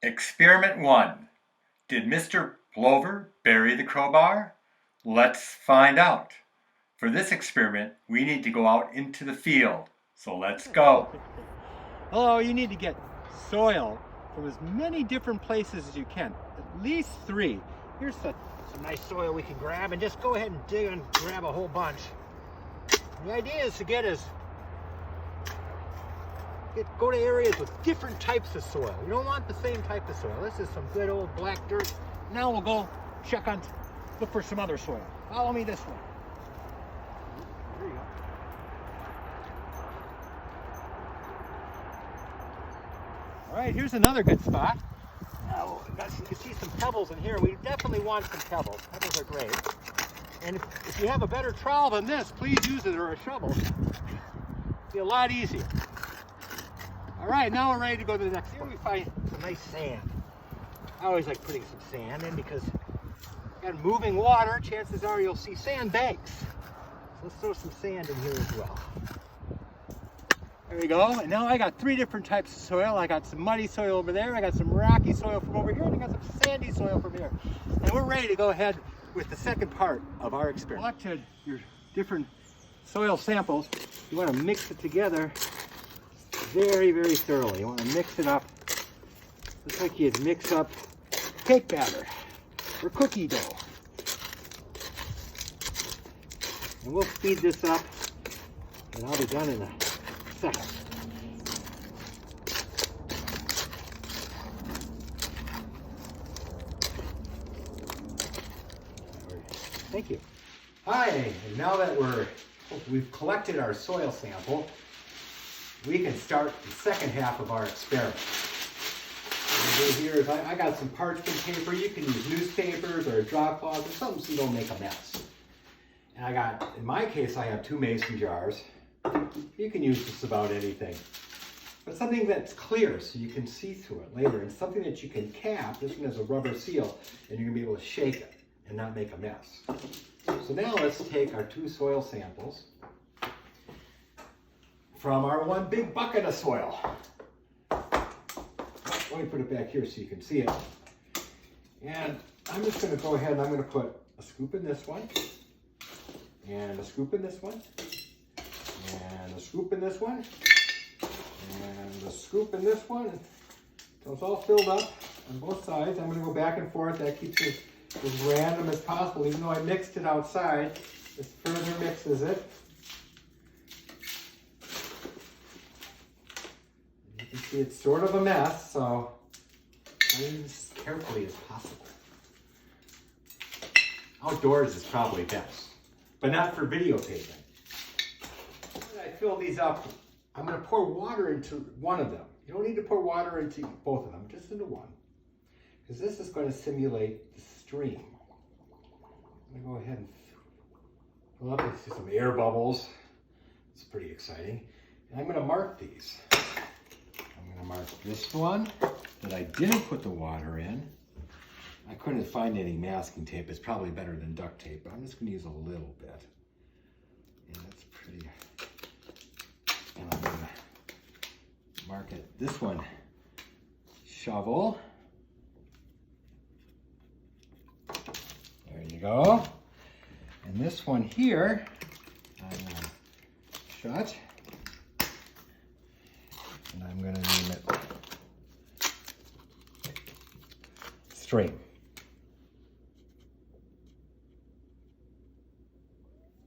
Experiment 1. Did Mr. Plover bury the crowbar? Let's find out. For this experiment, we need to go out into the field. So let's go. Oh, you need to get soil from as many different places as you can, at least 3. Here's some nice soil we can grab, and just go ahead and dig and grab a whole bunch. The idea is to go to areas with different types of soil. You don't want the same type of soil. This is some good old black dirt. Now we'll go look for some other soil. Follow me this way. There you go. All right, here's another good spot. Now, you can see some pebbles in here. We definitely want some pebbles. Pebbles are great. And if you have a better trowel than this, please use it, or a shovel. It'll be a lot easier. All right, now we're ready to go to the next. Here we find some nice sand. I always like putting some sand in because got moving water. Chances are you'll see sand banks. So let's throw some sand in here as well. There we go. And now I got 3 different types of soil. I got some muddy soil over there. I got some rocky soil from over here. And I got some sandy soil from here. And we're ready to go ahead with the second part of our experiment. Select your different soil samples. You want to mix it together very, very thoroughly. You want to mix it up just like you'd mix up cake batter or cookie dough. And we'll speed this up, and I'll be done in a second. Thank you. Hi, and now that we've collected our soil sample, we can start the second half of our experiment. What we'll do here is I got some parchment paper. You can use newspapers or a drop cloth or something so you don't make a mess. And in my case, I have 2 mason jars. You can use just about anything. But something that's clear so you can see through it later, and something that you can cap. This one has a rubber seal, and you're gonna be able to shake it and not make a mess. So now let's take our 2 soil samples from our 1 big bucket of soil. Let me put it back here so you can see it. And I'm just going to go ahead and I'm going to put a scoop in this one, and a scoop in this one, and a scoop in this one, and a scoop in this one. So it's all filled up on both sides. I'm going to go back and forth. That keeps it as random as possible. Even though I mixed it outside, this further mixes it. You can see it's sort of a mess, so as carefully as possible. Outdoors is probably best, but not for videotaping. When I fill these up, I'm going to pour water into one of them. You don't need to pour water into both of them, just into one, because this is going to simulate the stream. I'm going to go ahead and fill up. I see some air bubbles. It's pretty exciting. And I'm going to mark these. I'm going to mark this one that I didn't put the water in. I couldn't find any masking tape. It's probably better than duct tape, but I'm just going to use a little bit. And that's pretty. And I'm going to mark it. This one, shovel. There you go. And this one here, I'm going to shut. And I'm going to name it stream.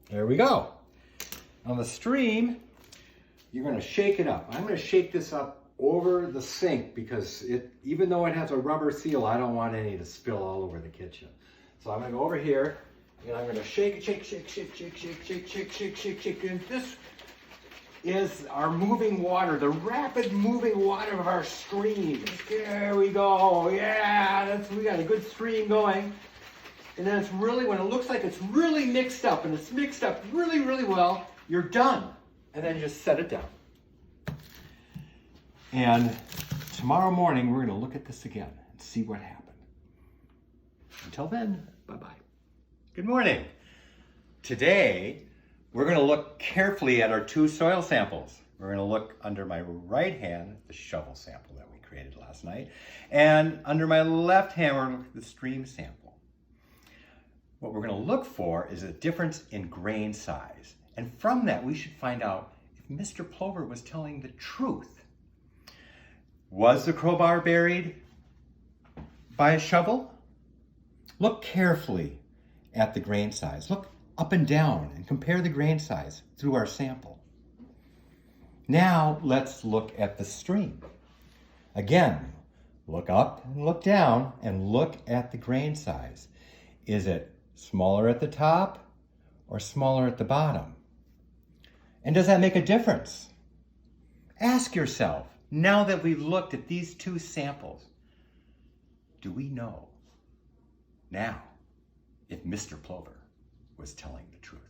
There we go. On the stream, you're going to shake it up. I'm going to shake this up over the sink because even though it has a rubber seal, I don't want any to spill all over the kitchen. So I'm going to go over here and I'm going to shake it, shake. And this is our moving water, the rapid moving water of our stream. There we go. Yeah, we got a good stream going. And then it's really, when it looks like it's really mixed up, and it's mixed up really, really well, you're done. And then you just set it down. And tomorrow morning, we're going to look at this again and see what happened. Until then, bye-bye. Good morning. Today, we're going to look carefully at our 2 soil samples. We're going to look under my right hand at the shovel sample that we created last night. And under my left hand, we're looking at the stream sample. What we're going to look for is a difference in grain size. And from that, we should find out if Mr. Plover was telling the truth. Was the crowbar buried by a shovel? Look carefully at the grain size. Look up and down and compare the grain size through our sample. Now let's look at the stream. Again, look up and look down and look at the grain size. Is it smaller at the top or smaller at the bottom? And does that make a difference? Ask yourself, now that we've looked at these two samples, do we know now if Mr. Plover was telling the truth?